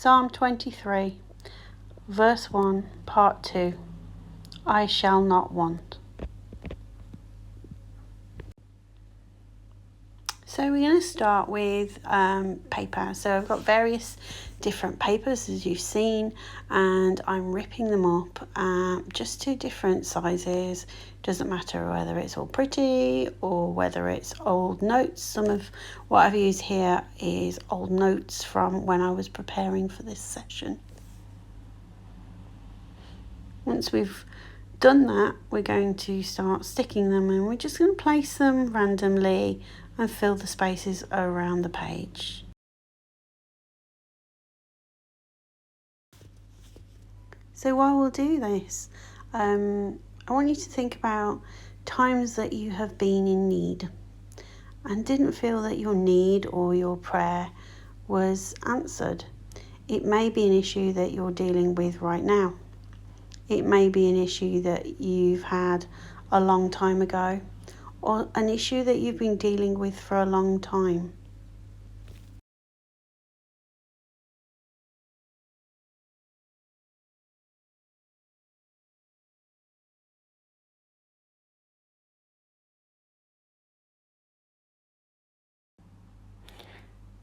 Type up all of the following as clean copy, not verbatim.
Psalm 23, verse 1, part 2. I shall not want. So we're going to start with paper. So I've got various different papers, as you've seen, and I'm ripping them up just to different sizes. Doesn't matter whether it's all pretty or whether it's old notes. Some of what I've used here is old notes from when I was preparing for this session. Once we've done that, we're going to start sticking them, and we're just going to place them randomly and fill the spaces around the page. So while we'll do this, I want you to think about times that you have been in need and didn't feel that your need or your prayer was answered. It may be an issue that you're dealing with right now. It may be an issue that you've had a long time ago, or an issue that you've been dealing with for a long time.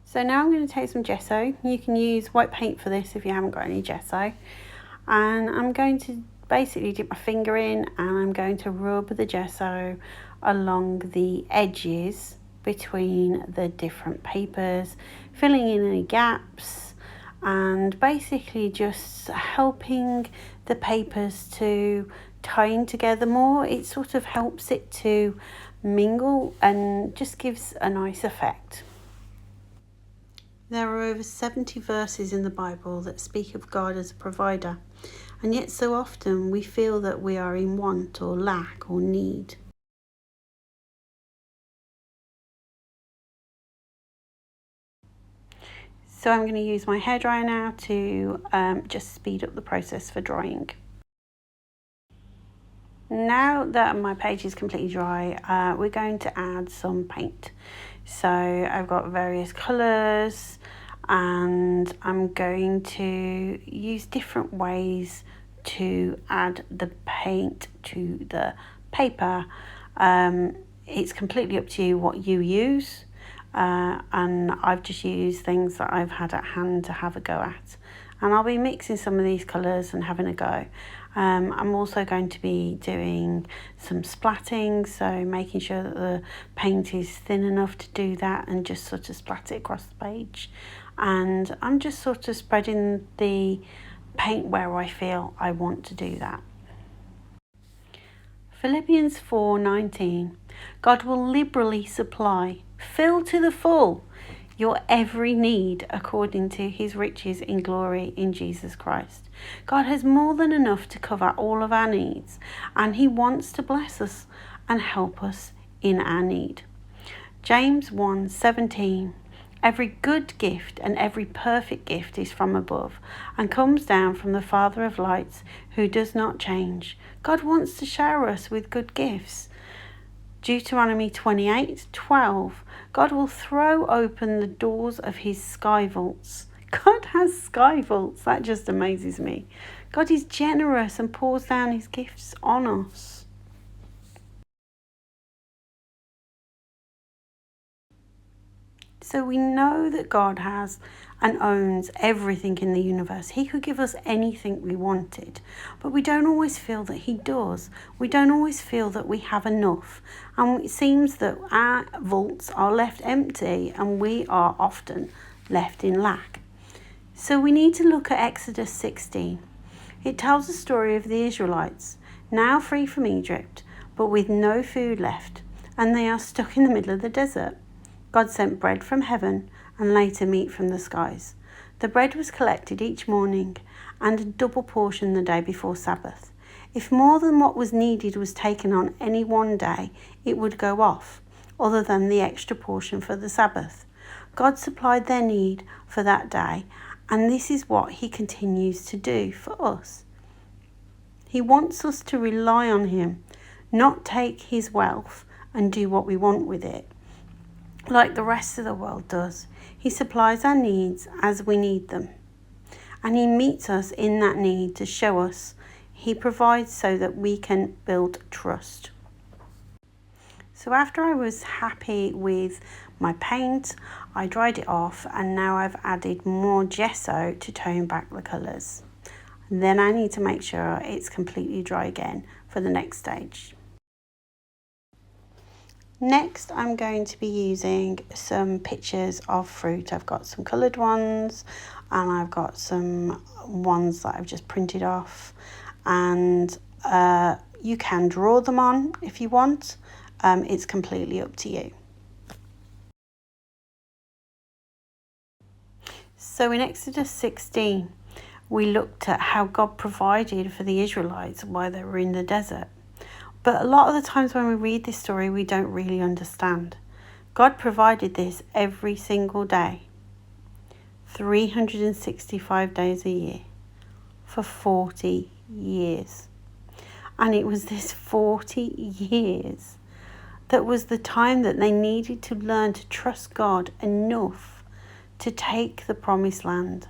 So now I'm going to take some gesso. You can use white paint for this if you haven't got any gesso. And I'm going to basically dip my finger in and I'm going to rub the gesso along the edges between the different papers, filling in any gaps and basically just helping the papers to tie in together more. It sort of helps it to mingle and just gives a nice effect. There are over 70 verses in the Bible that speak of God as a provider, and yet so often we feel that we are in want or lack or need. So I'm going to use my hairdryer now to just speed up the process for drying. Now that my page is completely dry, we're going to add some paint. So I've got various colours and I'm going to use different ways to add the paint to the paper. It's completely up to you what you use, and I've just used things that I've had at hand to have a go at. And I'll be mixing some of these colours and having a go. I'm also going to be doing some splatting, so making sure that the paint is thin enough to do that and just sort of splat it across the page. And I'm just sort of spreading the paint where I feel I want to do that. Philippians 4:19, God will liberally supply, fill to the full, your every need according to his riches in glory in Jesus Christ. God has more than enough to cover all of our needs, and he wants to bless us and help us in our need. James 1:17, every good gift and every perfect gift is from above and comes down from the Father of lights, who does not change. God wants to shower us with good gifts. Deuteronomy 28:12, God will throw open the doors of his sky vaults. God has sky vaults. That just amazes me. God is generous and pours down his gifts on us. So we know that God has and owns everything in the universe. He could give us anything we wanted, but we don't always feel that he does. We don't always feel that we have enough. And it seems that our vaults are left empty and we are often left in lack. So we need to look at Exodus 16. It tells the story of the Israelites, now free from Egypt, but with no food left, and they are stuck in the middle of the desert. God sent bread from heaven and later meat from the skies. The bread was collected each morning and a double portion the day before Sabbath. If more than what was needed was taken on any one day, it would go off, other than the extra portion for the Sabbath. God supplied their need for that day, and this is what he continues to do for us. He wants us to rely on him, not take his wealth and do what we want with it, like the rest of the world does. He supplies our needs as we need them. And He meets us in that need to show us. He provides so that we can build trust. So after I was happy with my paint, I dried it off, and now I've added more gesso to tone back the colours. Then I need to make sure it's completely dry again for the next stage. Next, I'm going to be using some pictures of fruit. I've got some coloured ones, and I've got some ones that I've just printed off, and you can draw them on if you want. It's completely up to you. So in Exodus 16, we looked at how God provided for the Israelites while they were in the desert. But a lot of the times when we read this story, we don't really understand. God provided this every single day, 365 days a year, for 40 years. And it was this 40 years that was the time that they needed to learn to trust God enough to take the promised land.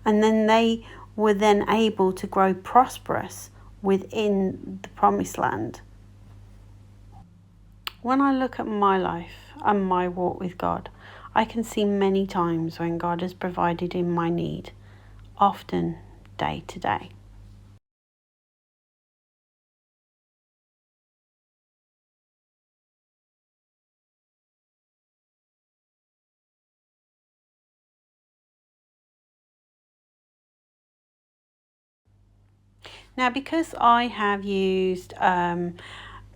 And then they were then able to grow prosperous within the promised land. When I look at my life and my walk with God, I can see many times when God has provided in my need, often day to day. Now, because I have used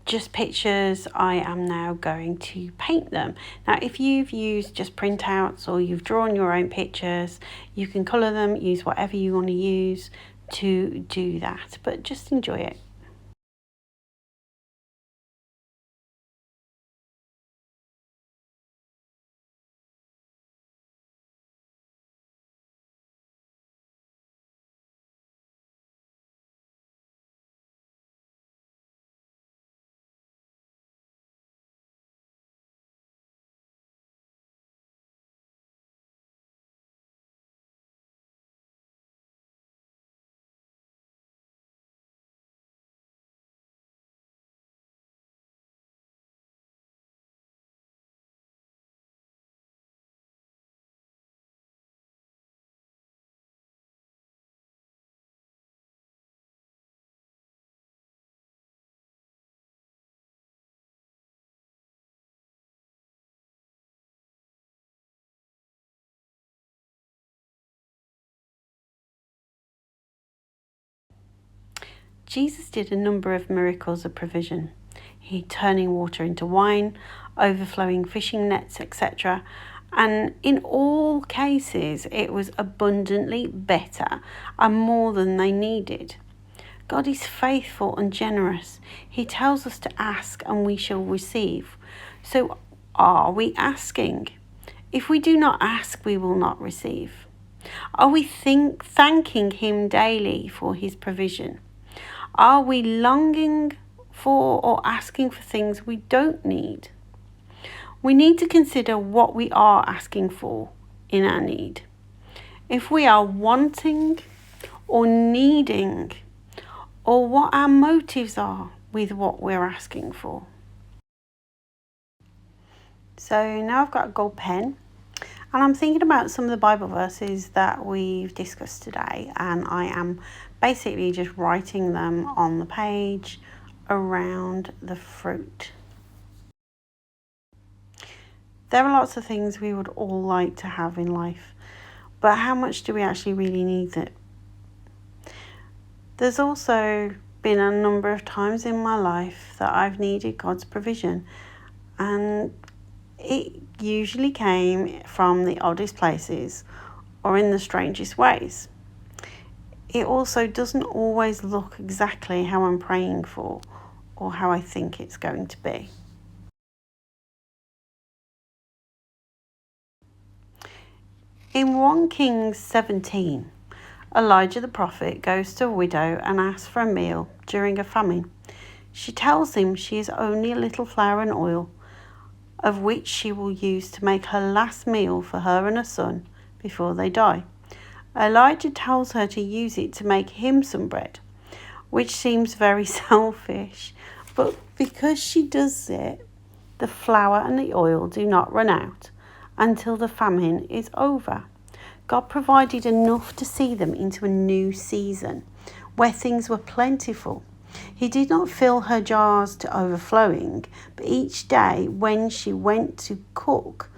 just pictures, I am now going to paint them. Now, if you've used just printouts or you've drawn your own pictures, you can colour them, use whatever you want to use to do that, but just enjoy it. Jesus did a number of miracles of provision. He turning water into wine, overflowing fishing nets, etc. And in all cases, it was abundantly better and more than they needed. God is faithful and generous. He tells us to ask and we shall receive. So are we asking? If we do not ask, we will not receive. Are we thanking Him daily for His provision? Are we longing for or asking for things we don't need? We need to consider what we are asking for in our need. If we are wanting or needing, or what our motives are with what we're asking for. So now I've got a gold pen, and I'm thinking about some of the Bible verses that we've discussed today, and I am basically just writing them on the page around the fruit. There are lots of things we would all like to have in life, but how much do we actually really need it? There's also been a number of times in my life that I've needed God's provision, and it usually came from the oddest places or in the strangest ways. It also doesn't always look exactly how I'm praying for or how I think it's going to be. In 1 Kings 17, Elijah the prophet goes to a widow and asks for a meal during a famine. She tells him she has only a little flour and oil, of which she will use to make her last meal for her and her son before they die. Elijah tells her to use it to make him some bread, which seems very selfish. But because she does it, the flour and the oil do not run out until the famine is over. God provided enough to see them into a new season where things were plentiful. He did not fill her jars to overflowing, but each day when she went to cook,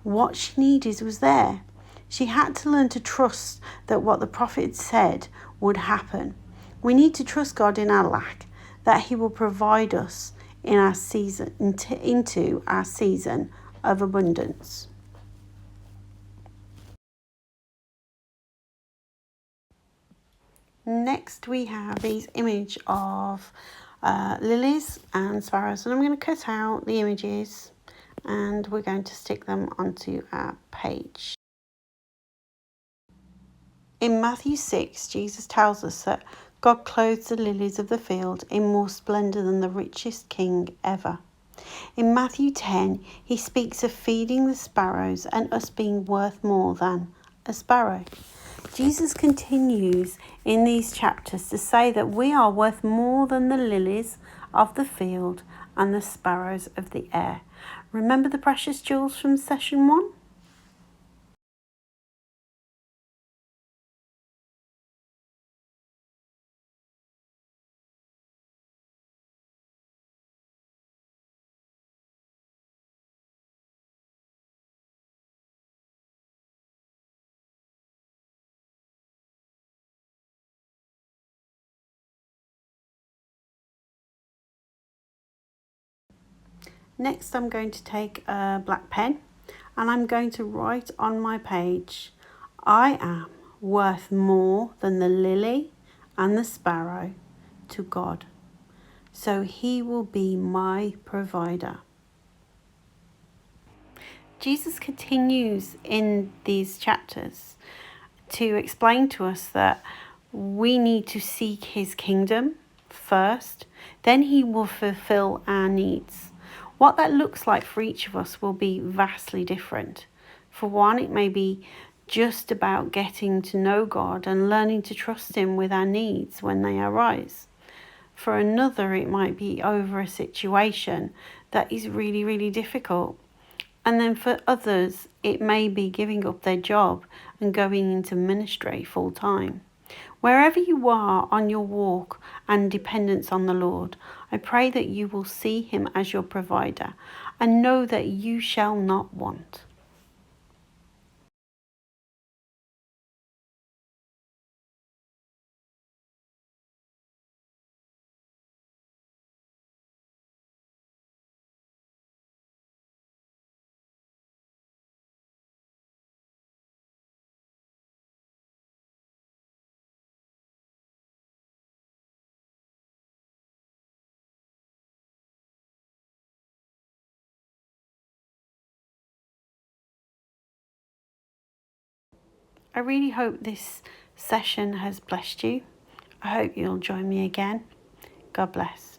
what she needed was there. She had to learn to trust that what the prophet said would happen. We need to trust God in our lack, that He will provide us in our season into our season of abundance. Next we have these image of lilies and sparrows, and I'm going to cut out the images and we're going to stick them onto our page. In Matthew 6, Jesus tells us that God clothes the lilies of the field in more splendour than the richest king ever. In Matthew 10, he speaks of feeding the sparrows and us being worth more than a sparrow. Jesus continues in these chapters to say that we are worth more than the lilies of the field and the sparrows of the air. Remember the precious jewels from session 1? Next, I'm going to take a black pen and I'm going to write on my page, I am worth more than the lily and the sparrow to God, so He will be my provider. Jesus continues in these chapters to explain to us that we need to seek His kingdom first, then He will fulfill our needs. What that looks like for each of us will be vastly different. For one, it may be just about getting to know God and learning to trust Him with our needs when they arise. For another, it might be over a situation that is really, really difficult. And then for others, it may be giving up their job and going into ministry full time. Wherever you are on your walk and dependence on the Lord, I pray that you will see Him as your provider and know that you shall not want. I really hope this session has blessed you. I hope you'll join me again. God bless.